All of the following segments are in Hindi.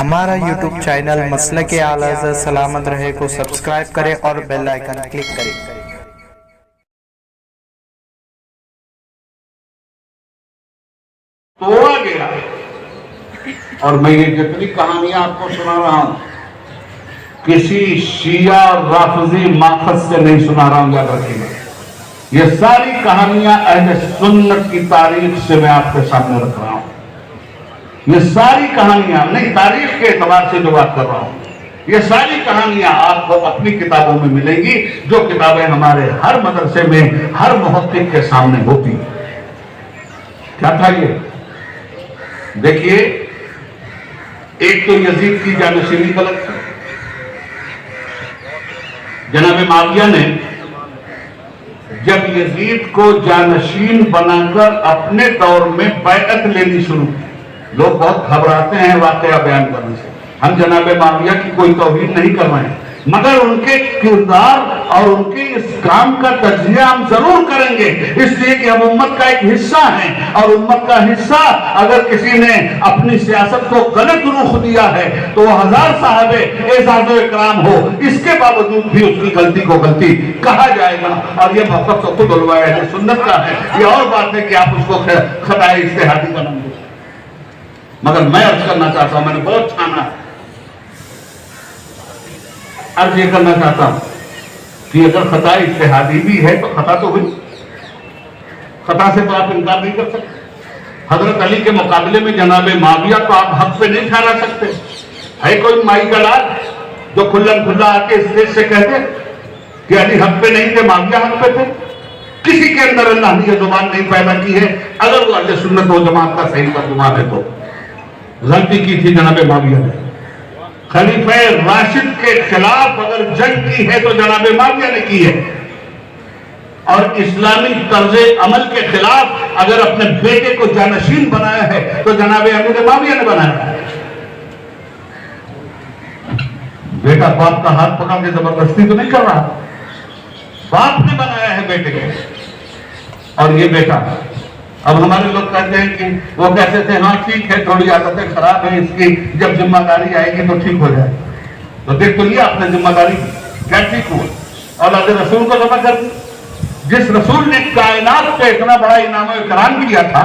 हमारा YouTube चैनल मसलक आला हज़रत सलामत रहे को सब्सक्राइब करें और बेल आइकन क्लिक करें। तोड़ा गया और मैं ये जितनी कहानियां आपको सुना रहा हूं किसी शिया राफजी माखज से नहीं सुना रहा हूं, याद रखिएगा। ये सारी कहानियां अहले सुन्नत की तारीख से मैं आपके सामने रख रहा हूं। ये सारी कहानियां नहीं, तारीख के एतबार से जो बात कर रहा हूं, ये सारी कहानियां आपको अपनी किताबों में मिलेंगी, जो किताबें हमारे हर मदरसे में हर मुहक्किक के सामने होती। क्या था ये? देखिए, एक तो यजीद की जानशीनी गलत थी। जनाब माविया ने जब यजीद को जानशीन बनाकर अपने दौर में बैअत लेनी शुरू की, लोग बहुत घबराते हैं वाकया बयान करने से। हम जनाब माविया की कोई तौहीन नहीं कर रहे हैं, मगर उनके किरदार और उनके इस काम का तजिया हम जरूर करेंगे, इसलिए कि हम उम्मत का एक हिस्सा हैं और उम्मत का हिस्सा अगर किसी ने अपनी सियासत को गलत रुख दिया है तो वो हजार साहबे एजाज़ो इकराम हो, इसके बावजूद भी उसकी गलती को गलती कहा जाएगा। और ये मौक़िफ़ तो खुद उलमाए अहले सुन्नत का है। ये और बात है कि आप उसको खताए इज्तिहादी बनाएंगे, मगर मैं अर्ज करना चाहता हूं, मैंने बहुत ठाना है, अर्ज ये करना चाहता हूं कि अगर खता इज्तिहादी भी है तो खता तो हुई, खता से तो आप इनकार नहीं कर सकते। हजरत अली के मुकाबले में जनाब माविया को आप हक पे नहीं ठहरा सकते। है कोई माई का लाल जो खुल्लन खुल्ला आके स्टेज से कहते कि अली हक पे नहीं थे, माविया हक पे थे? किसी के अंदर अल्लाह ने यह जुबान नहीं पैदा की है। अगर वो अहले सुन्नत व जमात का सही तर्जुमान है तो गलती की थी जनाब माविया ने। खलीफा राशिद के खिलाफ अगर जंग की है तो जनाब माविया ने की है, और इस्लामी तर्ज अमल के खिलाफ अगर अपने बेटे को जानशीन बनाया है तो जनाब अमीर माविया ने बनाया। बेटा बाप का हाथ पकड़ के जबरदस्ती तो नहीं कर रहा, बाप ने बनाया है बेटे को। और ये बेटा, अब हमारे लोग कहते हैं कि वो कहते थे हाँ ठीक है, थोड़ी आदतें खराब है इसकी, जब जिम्मेदारी आएगी तो ठीक हो जाए। तो देख तो लिया आपने जिम्मेदारी क्या ठीक हुआ, औलाद रसूल को जमा कर दी। जिस रसूल ने कायनात पे इतना बड़ा इनाम इकराम किया था,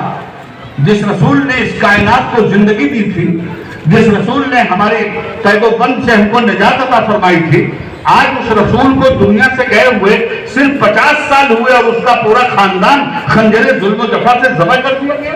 जिस रसूल ने इस कायनात को जिंदगी दी थी, जिस रसूल ने हमारे कैदोबंद से हमको निजात अता फरमाई थी, आज उस रसूल को दुनिया से गए हुए सिर्फ 50 साल हुए और उसका पूरा खानदान खंजरे जुल्म जफा से ज़बह कर दिया गया।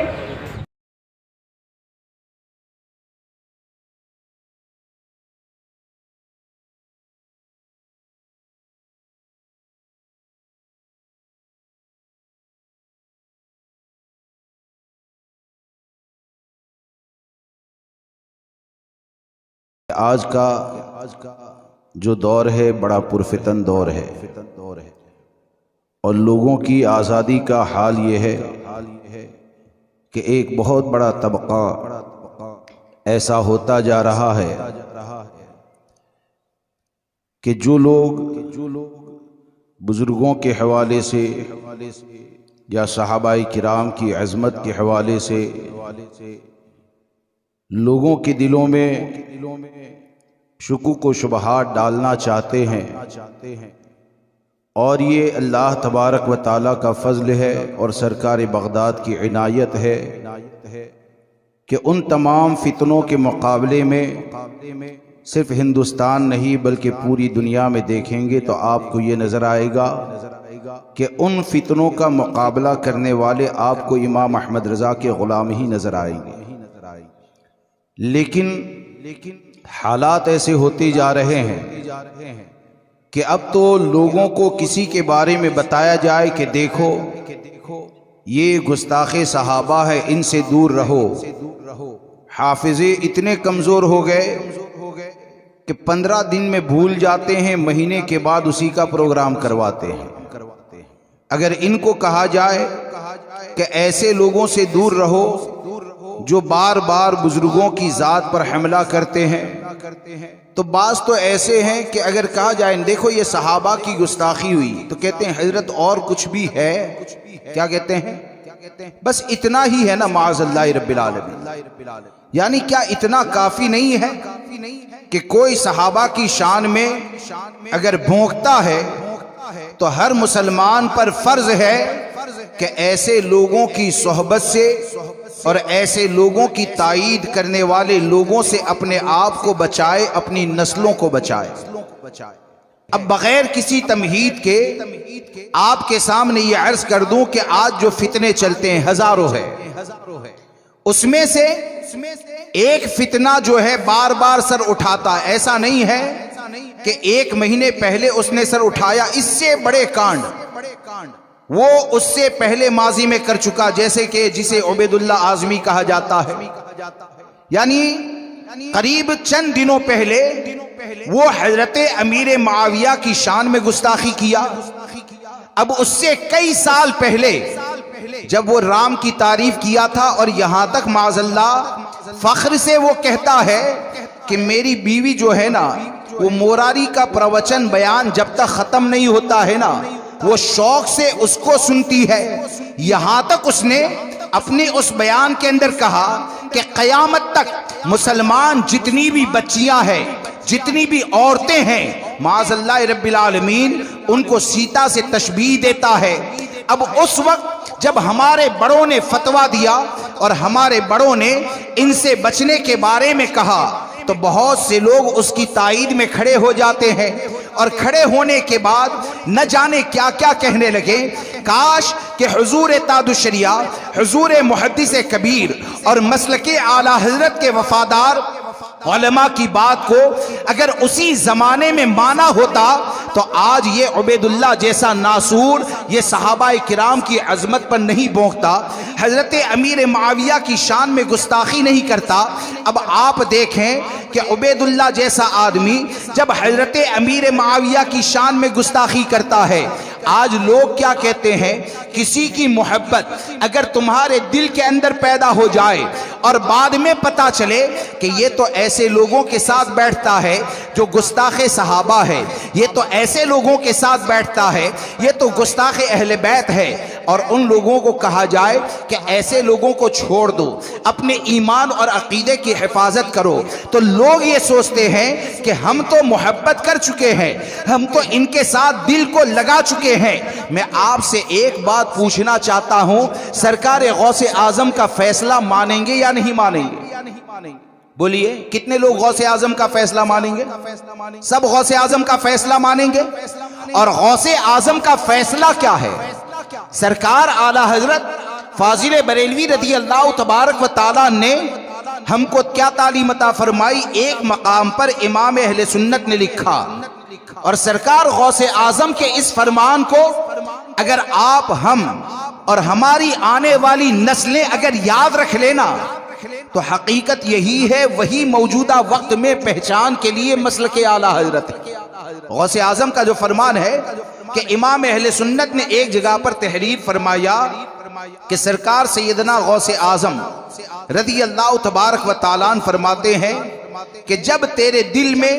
आज का जो दौर है बड़ा पुरफितन दौर है, और लोगों की आज़ादी का हाल ये है कि एक बहुत बड़ा तबका ऐसा होता जा रहा है कि जो लोग बुज़ुर्गों के हवाले से या सहाबाए किराम की अज़मत के हवाले से लोगों के दिलों में शुकूक व शुबहात डालना चाहते हैं, और ये अल्लाह तबारक व ताला का फ़ज़ल है और सरकार बगदाद की इनायत है कि उन तमाम फितनों के मुकाबले में सिर्फ हिंदुस्तान नहीं बल्कि पूरी दुनिया में देखेंगे तो आपको ये नज़र आएगा कि उन फितनों का मुकाबला करने वाले आपको इमाम अहमद रज़ा के ग़ुलाम ही नज़र आएंगे। लेकिन हालात ऐसे होते जा रहे हैं कि अब तो लोगों को किसी के बारे में बताया जाए कि देखो ये गुस्ताखे सहाबा है, इनसे दूर रहो। हाफिज़े इतने कमज़ोर हो गए कि 15 दिन में भूल जाते हैं, महीने के बाद उसी का प्रोग्राम करवाते हैं। अगर इनको कहा जाए कि ऐसे लोगों से दूर रहो जो बार बार बुजुर्गों की ज़ात पर हमला करते हैं, तो बाज़ तो ऐसे हैं कि अगर कहा जाए देखो ये सहाबा की गुस्ताखी हुई, तो कहते हैं हजरत और कुछ भी है। क्या कहते हैं? बस इतना ही है ना, माअज़ल्लाह रब्बिल आलमीन। यानी क्या इतना काफी नहीं है? कि कोई सहाबा की शान में अगर भोंकता है तो हर मुसलमान पर फर्ज है कि ऐसे लोगों की सोहबत से और ऐसे लोगों की ताईद करने वाले लोगों से अपने आप को बचाए, अपनी नस्लों को बचाए। अब बगैर किसी तमहीद के आपके सामने ये अर्ज कर दूं कि आज जो फितने चलते हैं हजारों है, उसमें से एक फितना जो है बार बार सर उठाता है। ऐसा नहीं है कि एक महीने पहले उसने सर उठाया, इससे बड़े कांड वो उससे पहले माजी में कर चुका, जैसे कि जिसे उबैदुल्लाह आज़मी कहा जाता है। यानी करीब चंद दिनों पहले वो हजरत अमीर मुआविया की शान में गुस्ताखी किया। अब उससे कई साल पहले जब वो राम की तारीफ किया था और यहां तक माज़अल्लाह फख्र से वो कहता है कि मेरी बीवी जो है ना, वो मोरारी का प्रवचन बयान जब तक खत्म नहीं होता है ना, वो शौक से उसको सुनती है। यहां तक उसने अपने उस बयान के अंदर कहा कि कयामत तक मुसलमान जितनी भी बच्चियां हैं, जितनी भी औरतें हैं, माज़अल्लाह रब्बिल आलमीन उनको सीता से तशबीह देता है। अब उस वक्त जब हमारे बड़ों ने फतवा दिया और हमारे बड़ों ने इनसे बचने के बारे में कहा, तो बहुत से लोग उसकी ताईद में खड़े हो जाते हैं और खड़े होने के बाद न जाने क्या क्या कहने लगे। काश कि हुजूर तादुशरिया, हुजूर मुहद्दिस कबीर और मसलके आला हजरत के वफादार उलमा की बात को अगर उसी जमाने में माना होता तो आज ये उबैदुल्लाह जैसा नासूर ये सहाबाए किराम की अजमत पर नहीं भोंकता, हजरत अमीर मुआविया की शान में गुस्ताखी नहीं करता। अब आप देखें कि उबैदुल्लाह जैसा आदमी जब हजरत अमीर मुआविया की शान में गुस्ताखी करता है, आज लोग क्या कहते हैं, किसी की मोहब्बत अगर तुम्हारे दिल के अंदर पैदा हो जाए और बाद में पता चले कि ये तो ऐसे लोगों के साथ बैठता है जो गुस्ताखे सहाबा है, ये तो ऐसे लोगों के साथ बैठता है, ये तो गुस्ताखे अहले बैत है, और उन लोगों को कहा जाए कि ऐसे लोगों को छोड़ दो, अपने ईमान और अकीदे की हिफाजत करो, तो लोग ये सोचते हैं कि हम तो मोहब्बत कर चुके हैं, हम तो इनके साथ दिल को लगा चुके हैं। मैं आपसे एक बात पूछना चाहता हूं, सरकार गौसे आजम का फैसला मानेंगे या नहीं मानेंगे? बोलिए, कितने लोग गौसे आजम का फैसला मानेंगे? सब गौसे आजम का फैसला मानेंगे। और गौसे आजम का फैसला क्या है? सरकार आला हजरत फाजिल बरेलवी रदी अल्लाह तबारक व ताला ने हमको क्या तालीम अता फरमाई, एक मकाम पर इमाम अहले सुन्नत ने लिखा, और सरकार गौसे आजम के इस फरमान को अगर आप, हम और हमारी आने वाली नस्लें अगर याद रख लेना तो हकीकत यही है, वही मौजूदा वक्त में पहचान के लिए मसलके आला हजरत है। गौसे आजम का जो फरमान है कि इमाम अहले सुन्नत ने एक जगह पर तहरीर फरमाया कि सरकार सैयदना गौसे आजम रदी अल्लाह तबारक व ताला फरमाते हैं कि जब तेरे दिल में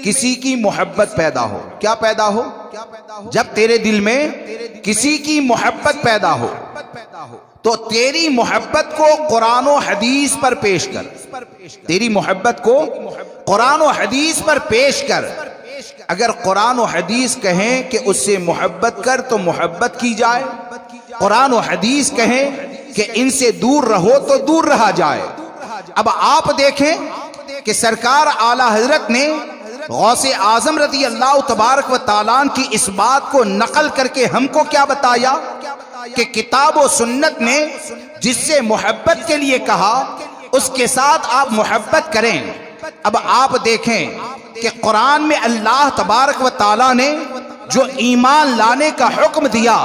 किसी की मोहब्बत पैदा हो, क्या पैदा हो? जब तेरे दिल में किसी की मोहब्बत पैदा हो तो तेरी मोहब्बत को कुरान और हदीस पर पेश कर, तेरी मोहब्बत को कुरान और हदीस पर पेश कर। अगर कुरान और हदीस कहें कि उससे मोहब्बत कर तो मोहब्बत की जाए, कुरान और हदीस कहें कि इनसे दूर रहो तो दूर रहा जाए। अब आप देखें कि सरकार आला हजरत ने गौसे आजम रदी अल्लाह तबारक व ताला की इस बात को नकल करके हमको क्या बताया कि किताब और सुन्नत ने जिससे मोहब्बत के लिए कहा उसके साथ आप मोहब्बत करें। अब आप देखें कि कुरान में अल्लाह तबारक व ताला ने जो ईमान लाने का हुक्म दिया,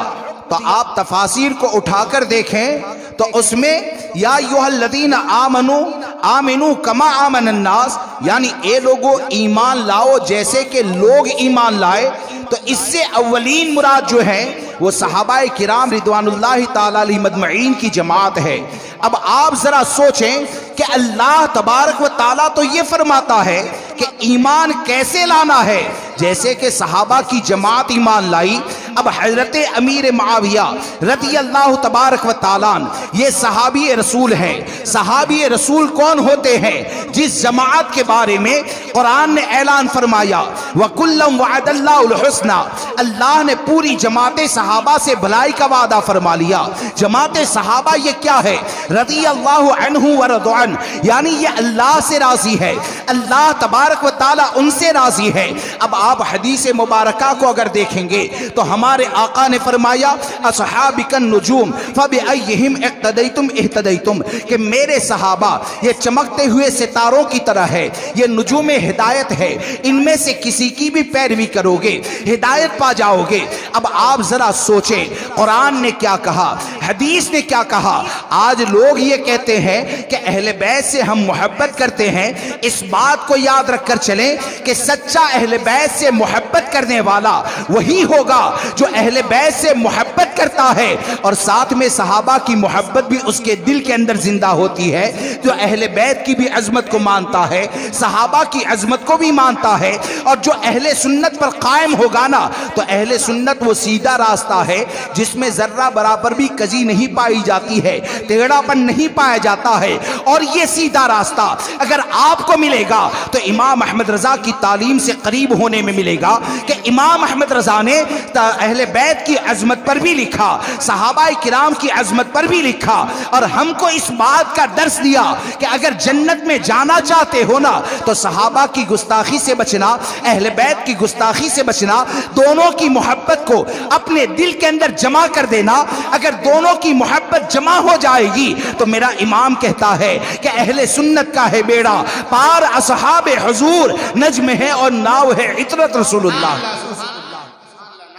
तो आप तफासिर को उठाकर देखें तो उसमें या अय्युहल्लज़ीना आमनू आमिनू कमा आमनन्नास, यानी ए लोगो ईमान लाओ जैसे कि लोग ईमान लाए। तो इससे अव्वलीन मुराद जो है वो सहाबाए किराम रिदवानुल्लाहि ताला अलैहिम मजमईन की जमात है। अब आप जरा सोचें कि अल्लाह तबारक व ताला तो ये फरमाता है कि ईमान कैसे लाना है, जैसे कि सहाबा की जमात ईमान लाई। अब हजरत अमीर मुआविया रज़ी अल्लाह तबारक व तआला ये सहाबी रसूल हैं। सहाबी रसूल कौन होते हैं? जिस जमात के बारे में कुरान ने ऐलान फरमाया व कुल्लम वअदल्लाहुल हुस्ना, अल्लाह ने पूरी जमात सहाबा से भलाई का वादा फरमा लिया। जमात सहाबा ये क्या है? रज़ी अल्लाहु अन्हु व रज़वान, यानी ये अल्लाह से राजी है, अल्लाह तबारक व तआला उनसे राजी है। अब आप हदीस मुबारका को अगर देखेंगे तो हमारे आका ने फरमाया असहाबिकन नुजूम फबिअय्यिहिम इक्तदैतुम इहतदैतुम, कि मेरे सहाबा ये चमकते हुए सितारों की तरह है, ये नुजूम हिदायत है, इनमें से किसी की भी पैरवी करोगे हिदायत पा जाओगे। अब आप जरा सोचें कुरान ने क्या कहा, हदीस ने क्या कहा। आज लोग ये कहते हैं कि अहले बैत से हम मोहब्बत करते हैं। इस बात को याद रखकर चलें कि सच्चा अहले बैत से मोहब्बत करने वाला वही होगा जो अहले बैत से मोहब्बत करता है और साथ में सहाबा की मोहब्बत भी उसके दिल के अंदर जिंदा होती है, जो अहले बैत की भी अजमत को मानता है, सहाबा की अजमत को भी मानता है। और जो अहले सुन्नत पर कायम होगा ना, तो अहले सुन्नत वो सीधा रास्ता है जिसमें जर्रा बराबर भी कजी नहीं पाई जाती है, टेढ़ापन नहीं पाया जाता है। और ये सीधा रास्ता अगर आपको मिलेगा तो इमाम अहमद रजा की तालीम से करीब होने में मिलेगा कि इमाम अहमद रजा ने अहले बैत की अजमत पर भी लिखा, सहाबाए किराम की अजमत पर भी लिखा, और हमको इस बात का दर्स दिया कि अगर जन्नत में जाना चाहते हो ना तो सहाबा की गुस्ताखी से बचना, अहले बैत की गुस्ताखी से बचना, दोनों की मोहब्बत को अपने दिल के अंदर जमा कर देना। अगर दोनों की मोहब्बत जमा हो जाएगी तो मेरा इमाम कहता है कि अहले सुन्नत का है बेड़ा पार, असहाबे हुजूर नज्म है और नाव है इतरत रसूलुल्लाह।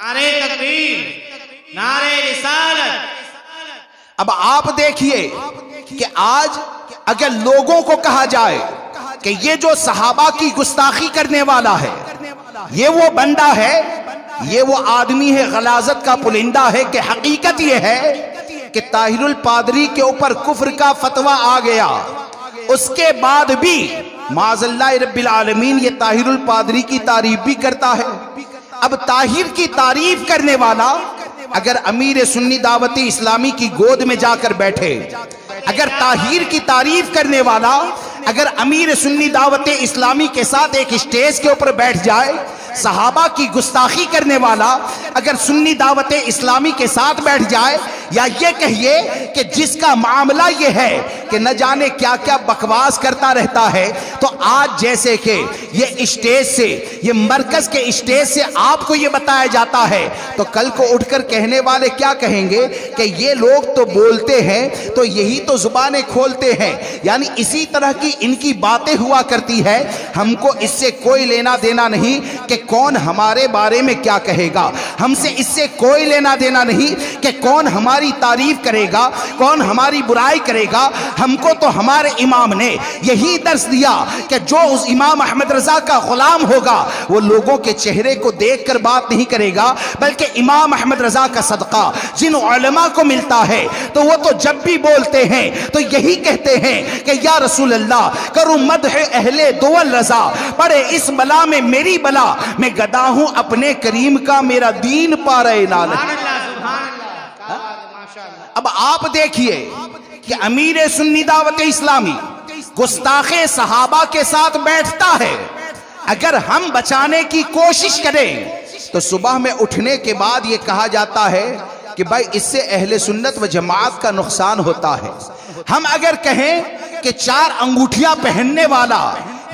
नारे तकबीर, नारे रिसालत। अब आप देखिए कि आज अगर लोगों को कहा जाए कि ये जो सहाबा की गुस्ताखी करने वाला है, ये वो बंदा है, ये वो आदमी है, गलाजत का पुलिंदा है, कि हकीकत ये है कि ताहिरुल पादरी के ऊपर कुफ्र का फतवा आ गया, उसके बाद भी माज़ल्लाह रब्बिल आलमीन ये ताहिरुल पादरी की तारीफ भी करता है। अब ताहिर की तारीफ करने वाला अगर अमीर सुन्नी दावत इस्लामी की गोद में जाकर बैठे, अगर ताहिर की तारीफ करने वाला अगर अमीर सुन्नी दावत इस्लामी के साथ एक स्टेज के ऊपर बैठ जाए, सहाबा की गुस्ताखी करने वाला अगर सुन्नी दावत इस्लामी के साथ बैठ जाए, या ये कहिए कि जिसका मामला ये है कि न जाने क्या क्या बकवास करता रहता है, तो आज जैसे कि ये स्टेज से, ये मरकज के स्टेज से आपको ये बताया जाता है, तो कल को उठकर कहने वाले क्या कहेंगे कि ये लोग तो बोलते हैं तो यही तो जुबानें खोलते हैं। यानी इसी तरह की इनकी बातें हुआ करती है। हमको इससे कोई लेना देना नहीं कि कौन हमारे बारे में क्या कहेगा, हमसे इससे कोई लेना देना नहीं कि कौन हमारी तारीफ करेगा, कौन हमारी बुराई करेगा। हमको तो हमारे इमाम ने यही दर्स दिया कि जो उस इमाम अहमद रजा का गुलाम होगा वो लोगों के चेहरे को देखकर बात नहीं करेगा, बल्कि इमाम अहमद रजा का सदका जिन उलमा को मिलता है तो वो तो जब भी बोलते हैं तो यही कहते हैं कि या रसूल अल्लाह करूं मदह अहले दुअल रजा, पड़े इस बला में मेरी बला, मैं गदा हूं अपने करीम का, मेरा दीन पारे नाल। अब आप देखिए कि अमीर सुन्नी दावत इस्लामी गुस्ताखे सहाबा के साथ बैठता है। अगर हम बचाने की कोशिश करें तो सुबह में उठने के बाद ये कहा जाता है कि भाई इससे अहले सुन्नत व जमात का नुकसान होता है। हम अगर कहें कि 4 अंगूठियां पहनने वाला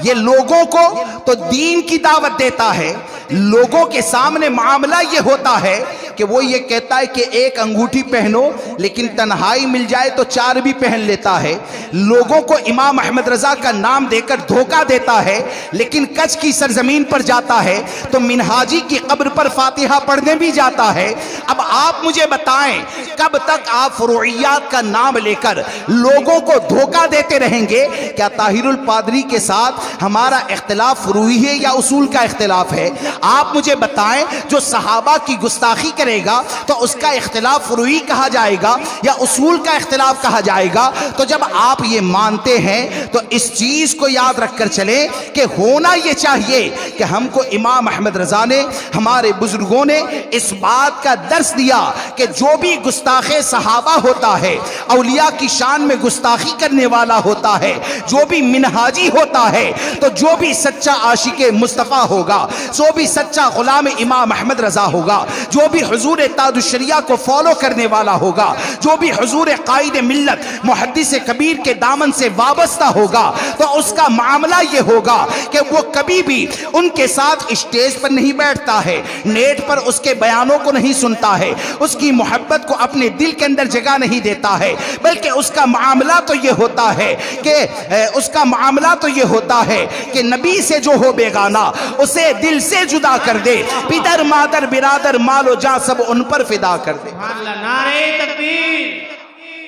ये लोगों को तो दीन की दावत देता है, लोगों के सामने मामला ये होता है कि वो ये कहता है कि एक अंगूठी पहनो, लेकिन तन्हाई मिल जाए तो 4 भी पहन लेता है। लोगों को इमाम अहमद रजा का नाम देकर धोखा देता है, लेकिन कच्छ की सरजमीन पर जाता है तो मिनहाजी की कब्र पर फातिहा पढ़ने भी जाता है। अब आप मुझे बताएं कब तक आप फुरूइयात का नाम लेकर लोगों को धोखा देते रहेंगे? क्या ताहिरुल पादरी के साथ हमारा इख्तिलाफ फुरूई है या उसूल का इख्तिलाफ है? आप मुझे बताएं, जो सहाबा की गुस्ताखी करे करेगा तो उसका इख्तिलाफ फुरूई कहा जाएगा या उसूल का इख्तिलाफ कहा जाएगा। तो जब आप ये मानते हैं तो इस चीज को याद रखकर चले कि होना ये चाहिए कि हमको इमाम अहमद रजा ने, हमारे बुजुर्गों ने इस बात का दर्स दिया कि जो भी गुस्ताखे सहाबा होता है, औलिया की शान में गुस्ताखी करने वाला होता है, जो भी मिनहाजी होता है, तो जो भी सच्चा आशिके मुस्तफ़ा होगा, जो भी सच्चा गुलाम इमाम अहमद रजा होगा, जो भी हुजूर ताजुश्शरिया को फॉलो करने वाला होगा, जो भी हुजूर कायद मिल्लत मुहद्दिस कबीर के दामन से वाबस्ता होगा, तो उसका मामला यह होगा कि वो कभी भी उनके साथ स्टेज पर नहीं बैठता है, नेट पर उसके बयानों को नहीं सुनता है, उसकी मोहब्बत को अपने दिल के अंदर जगह नहीं देता है, बल्कि उसका मामला तो यह होता है कि नबी से जो हो बेगाना उसे दिल से जुदा कर दे, पितर मादर बिरादर मालो जा सब उन पर फिदा कर दे। नारे तकबीर,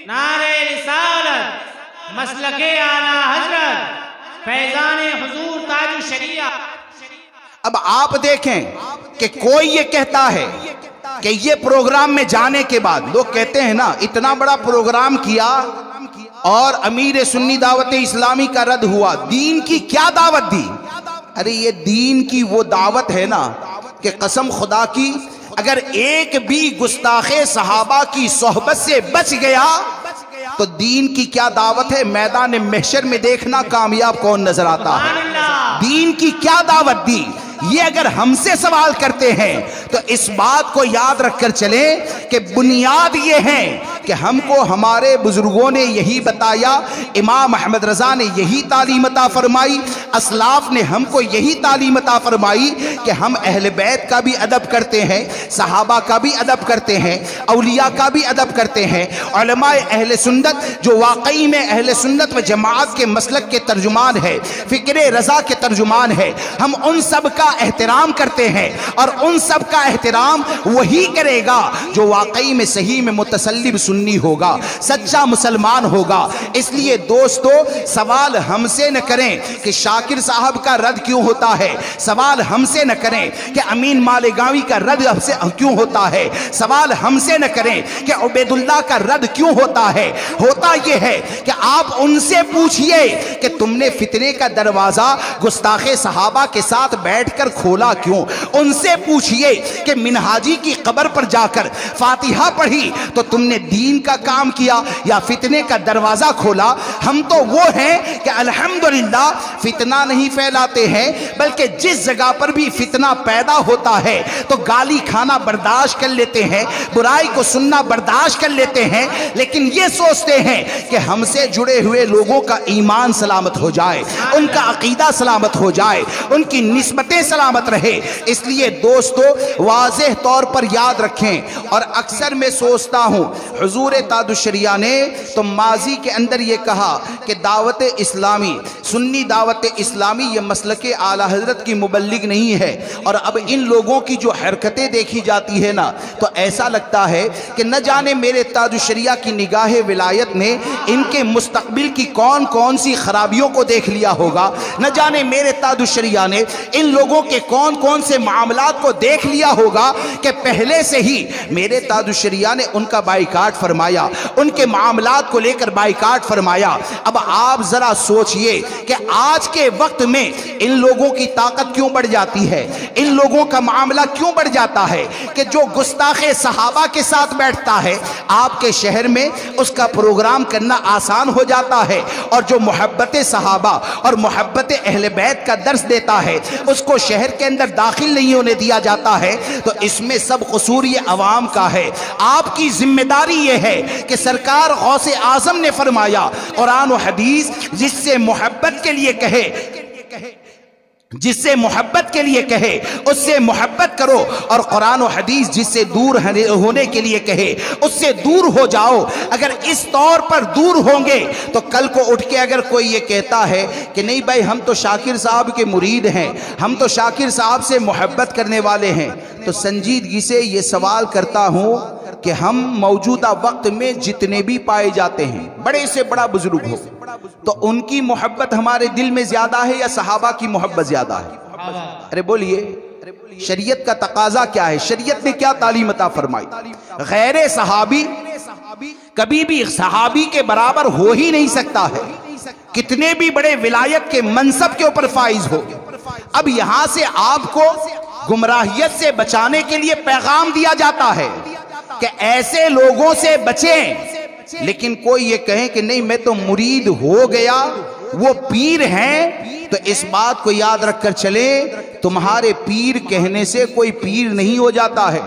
नारे रिसालत, मसलके आला हजरत, फैजाने हुजूर ताजुश्शरिया। अब आप देखें कि कोई ये कहता है कि ये प्रोग्राम में जाने के बाद, लोग कहते हैं ना इतना बड़ा प्रोग्राम किया और अमीर सुन्नी दावत इस्लामी का रद्द हुआ, दीन की क्या दावत दी? अरे ये दीन की वो दावत है ना कि कसम खुदा की अगर एक भी गुस्ताखे सहाबा की सोहबत से बच गया तो दीन की क्या दावत है? मैदान महशर में देखना कामयाब कौन नजर आता है। दीन की क्या दावत दी? ये अगर हमसे सवाल करते हैं तो इस बात को याद रखकर चले कि बुनियाद ये है कि हमको हमारे बुजुर्गों ने यही बताया, इमाम अहमद रजा ने यही तालीम अता फरमाई, असलाफ ने हमको यही तालीम अता फरमाई कि हम अहले बैत का भी अदब करते हैं, सहाबा का भी अदब करते हैं, औलिया का भी अदब करते हैं। उलमाए अहले सुन्नत जो वाकई में अहले सुन्नत व जमात के मसलक के तर्जुमान है, फिक्रे रजा के तर्जुमान है, हम उन सब का एहतराम करते हैं और उन सब का एहतराम वही करेगा जो वाकई में सही में मुतसल्लिब सुन्नी होगा, सच्चा मुसलमान होगा। इसलिए दोस्तों सवाल हमसे न करें कि शाकिर साहब का रद्द क्यों होता है, सवाल हमसे न करें कि अमीन मालेगावी का रद्द हमसे क्यों होता है, सवाल हमसे न करें कि उबैदुल्लाह का रद्द क्यों होता है। होता यह है कि आप उनसे पूछिए कि तुमने फितने का दरवाजा गुस्ताखे सहाबा के साथ बैठकर खोला क्यों? उनसे पूछिए कि मिनहाजी की कब्र पर जाकर फातिहा पढ़ी तो तुमने दीन का काम किया या फितने का दरवाजा खोला? हम तो वो हैं कि अल्हम्दुलिल्लाह फितना नहीं फैलाते हैं, बल्कि जिस जगह पर भी फितना पैदा होता है तो गाली खाना बर्दाश्त कर लेते हैं, बुराई को सुनना बर्दाश्त कर लेते हैं, लेकिन ये सोचते हैं कि हमसे जुड़े हुए लोगों का ईमान सलामत हो जाए, उनका अकीदा सलामत हो जाए, उनकी निस्बतें सलामत रहे। इसलिए दोस्तों वाज़ेह तौर पर याद रखें, और अक्सर मैं सोचता हूँ हुजूर ताजुश्शरिया ने तो माजी के अंदर ये कहा कि दावत इस्लामी, सुन्नी दावत इस्लामी ये मसलके आला हजरत की मुबल्लिग नहीं है। और अब इन लोगों की जो हरकतें देखी जाती है ना तो ऐसा लगता है कि न जाने मेरे ताजुश्शरिया की निगाह विलायत ने इनके मुस्तकबिल की कौन कौन सी खराबियों को देख लिया होगा, न जाने मेरे ताजुश्शरिया ने इन लोगों के कौन कौन से मामलात को देख लिया होगा कि पहले से ही मेरे ताजुश्शरिया ने उनका बाइकाट फरमाया, उनके मामलात को लेकर बाइकाट फरमाया। अब आप जरा सोचिए कि आज के वक्त में इन लोगों की ताकत क्यों बढ़ जाती है, इन लोगों का मामला क्यों बढ़ जाता है कि जो गुस्ताखे सहाबा के साथ बैठता है आपके शहर में उसका प्रोग्राम करना आसान हो जाता है, और जो मोहब्बत सहाबा और मोहब्बत अहले बैत का दर्स देता है उसको शहर के अंदर दाखिल नहीं होने दिया जाता है। तो इसमें सब कसूर ये अवाम का है। आपकी जिम्मेदारी ये है कि सरकार गौसे आजम ने फरमाया कुरान और हदीस जिससे मोहब्बत के लिए कहे, जिससे मोहब्बत के लिए कहे उससे मोहब्बत करो, और कुरान और हदीस जिससे दूर होने के लिए कहे उससे दूर हो जाओ। अगर इस तौर पर दूर होंगे तो कल को उठ के अगर कोई ये कहता है कि नहीं भाई हम तो शाकिर साहब के मुरीद हैं, हम तो शाकिर साहब से मोहब्बत करने वाले हैं, तो संजीदगी से ये सवाल करता हूं कि हम मौजूदा वक्त में जितने भी पाए जाते हैं, बड़े से बड़ा बुजुर्ग हो, तो उनकी मोहब्बत हमारे दिल में ज्यादा है या सहाबा की मोहब्बत ज्यादा है? अरे बोलिए। शरीयत का तकाजा क्या है, शरीयत ने क्या तालीम अता फरमाई। गैर सहाबी कभी भी सहाबी के बराबर हो ही नहीं सकता है, कितने भी बड़े विलायत के मनसब के ऊपर फाइज हो। अब यहां से आपको गुमराहियत से बचाने के लिए पैगाम दिया जाता है कि ऐसे लोगों से बचें। लेकिन कोई ये कहे कि नहीं मैं तो मुरीद हो गया, वो पीर हैं, तो इस बात को याद रखकर चले, तुम्हारे पीर कहने से कोई पीर नहीं हो जाता है।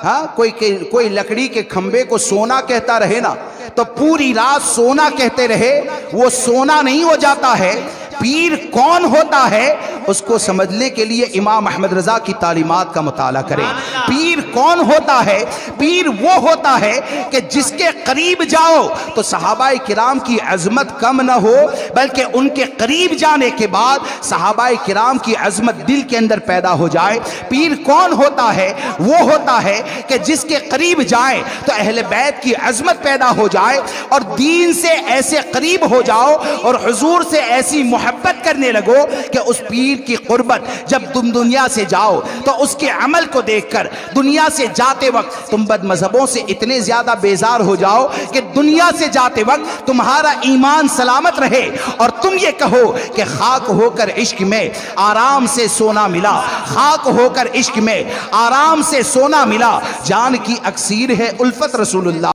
हाँ, कोई लकड़ी के खंबे को सोना कहता रहे ना, तो पूरी रात सोना कहते रहे, वो सोना नहीं हो जाता है। पीर कौन होता है उसको समझने के लिए इमाम अहमद रजा की तालीमात का मुताला करें। पीर कौन होता है? पीर वो होता है कि जिसके करीब जाओ तो सहाबाए किराम की अजमत कम न हो, बल्कि उनके करीब जाने के बाद सहाबाए किराम की अजमत दिल के अंदर पैदा हो जाए। पीर कौन होता है? वो होता है कि जिसके करीब जाए तो अहले बैत की अजमत पैदा हो जाए और दीन से ऐसे करीब हो जाओ और हुजूर से ऐसी मोहब्बत करने लगो कि उस पीर की कुर्बत जब तुम दुनिया से जाओ तो उसके अमल को देखकर दुनिया से जाते वक्त तुम बदमज़हबों से इतने ज्यादा बेजार हो जाओ कि दुनिया से जाते वक्त तुम्हारा ईमान सलामत रहे और तुम ये कहो कि खाक होकर इश्क में आराम से सोना मिला, खाक होकर इश्क में आराम से सोना मिला। जान की अक्सीर है उल्फत रसूलुल्लाह।